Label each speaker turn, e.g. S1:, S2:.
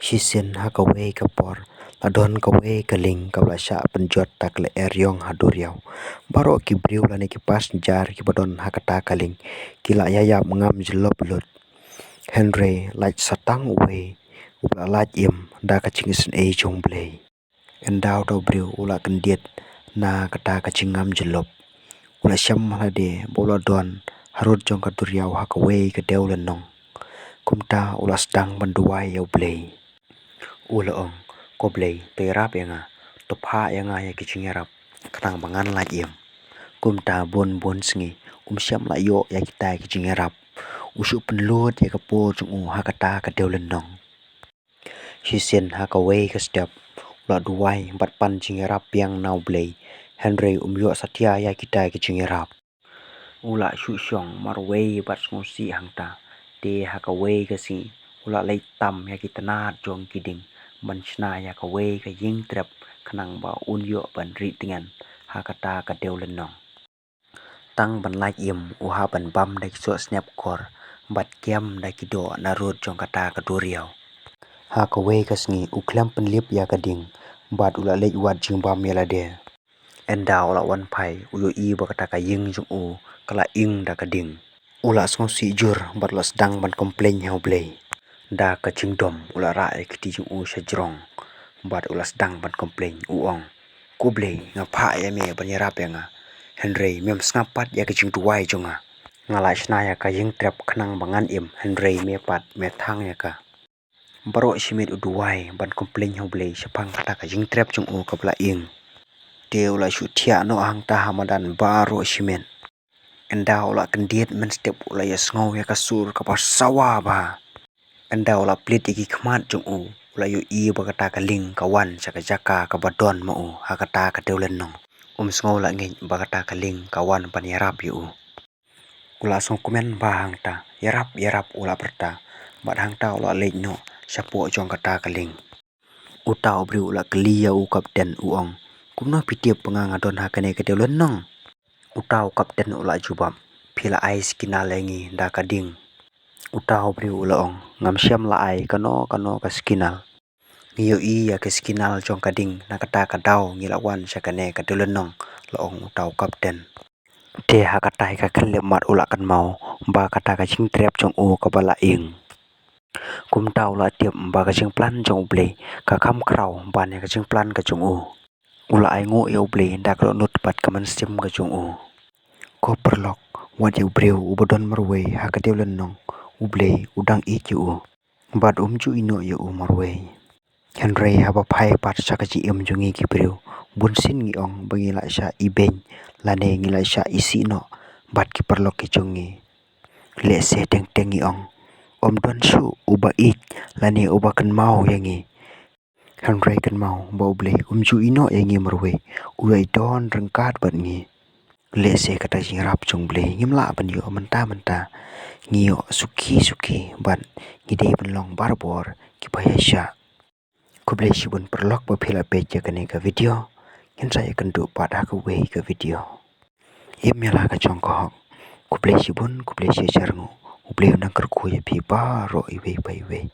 S1: Shisen hakawe kapor ladon kawe kaling kablasha penjot takle eryong haduriau baro kibriu lani kipas jar kibadon hakata kaling kila yaya mengam jelop lut Henry like satang uwe ubla laj im da kachingisen e jong blei endau do briu ula kendiet na kata kachingam jelop ula syam halade bola don harut jong kaduriau hakawe kedeu lenong kumta ula sedang banduai yau blei ula ong ko blei terap yanga topha yanga ya kichingerap katang bangan la im kumta bon sngi syam la yo ya kita kichingerap usu penlut ya kapo chung hakata kadeu lenong hisen hakawe kastep ula duai bat pan chingerap yang nau blei Henry yo satya ya kita kichingerap ula shu syong marwe bat ngosi hangta te hakawe kasi ula lei tam ya kita na jong kiding manchna ya kawe ka ying trap kanang ba unyo ban ri tingan hakata ka deu lenong tang ban like im uha ban bam da kiso snap kor bat kem da kido narut jong kata ka duriau ha kawe ka sngi uklam penlip ya kading bat ula lei wat jing bam yala de enda ula wan pai uyo I ba kata ka ying jong u kala ing da kading ula song si jur bat la sedang ban komplain hau blei da ka chingdom ula ra e kiti jung u shajrong bat ula sedang ban komplain uong kublei ngapha ya me banyarap ya nga Henry mem snapat ya kaching tuwai jonga ngala shna ya ka ying trap khnang bangan im Henry me pat me thang ya ka baro shimit uduwai ban komplain hoblei shapang kata ka ying trap jung u kapla ing te ula shu thia no ang ta hamadan baro shimit enda ula kendiet men step ula ya sngow ya kasur kapar sawa ba anda ula plit iki khmat jung u ula yu I ba kata kaling kawan saka jaka ka badon mo u hakata ka deulen nong sngow la ngi ba kata kaling kawan pan yarap yu ula song komen ba hangta yarap ula perta bat hangta ula lej no sapo jong kata kaling utau bri ula klia u kapten uong kumno pitiep pengang adon hakane ka deulen nong utau kapten ula jubam phila ice kinalengi da kading utau bri ulaong ngam syam la ai kano ka skinal ngiyo I ya ke skinal jong kading nakata kadau ngilawan syakane kadulenong laong utau kapten te hakata ka kelemat ula kan mau ba kata ka jing trap jong u ka bala ing kum tau la tiep ba ka jing plan jong blei ka kham krau ban ya ka jing plan ka jong u ula ai ngo yo blei da ka nut pat ka man sim ka jong u ko perlok wat yu breu ubodon marwe ha ka deulenong ublei udang iku bat ju ino yu marwe Henry haba phai pat sakaji jungi ki breu bunsin ngi ong bangila sha ibeng lane ngila sha isi no bat ki perlok ki jungi le se teng ngi ong don su uba ik lane uba kan mau yangi Henry kan mau ba ublei ju ino yangi marwe uai don rengkat bat ngi le se kata jingrap jong blei ngimla ban yo menta ngio suki ban ngide penlong barbor ki bayasha kublei shibun perlok ba phila page kane ka video kin saya kendu pada ka we ka video imela ka chong ko kublei shibun kublei shi charngu ublei nang kerku ya pi baro iwe pai we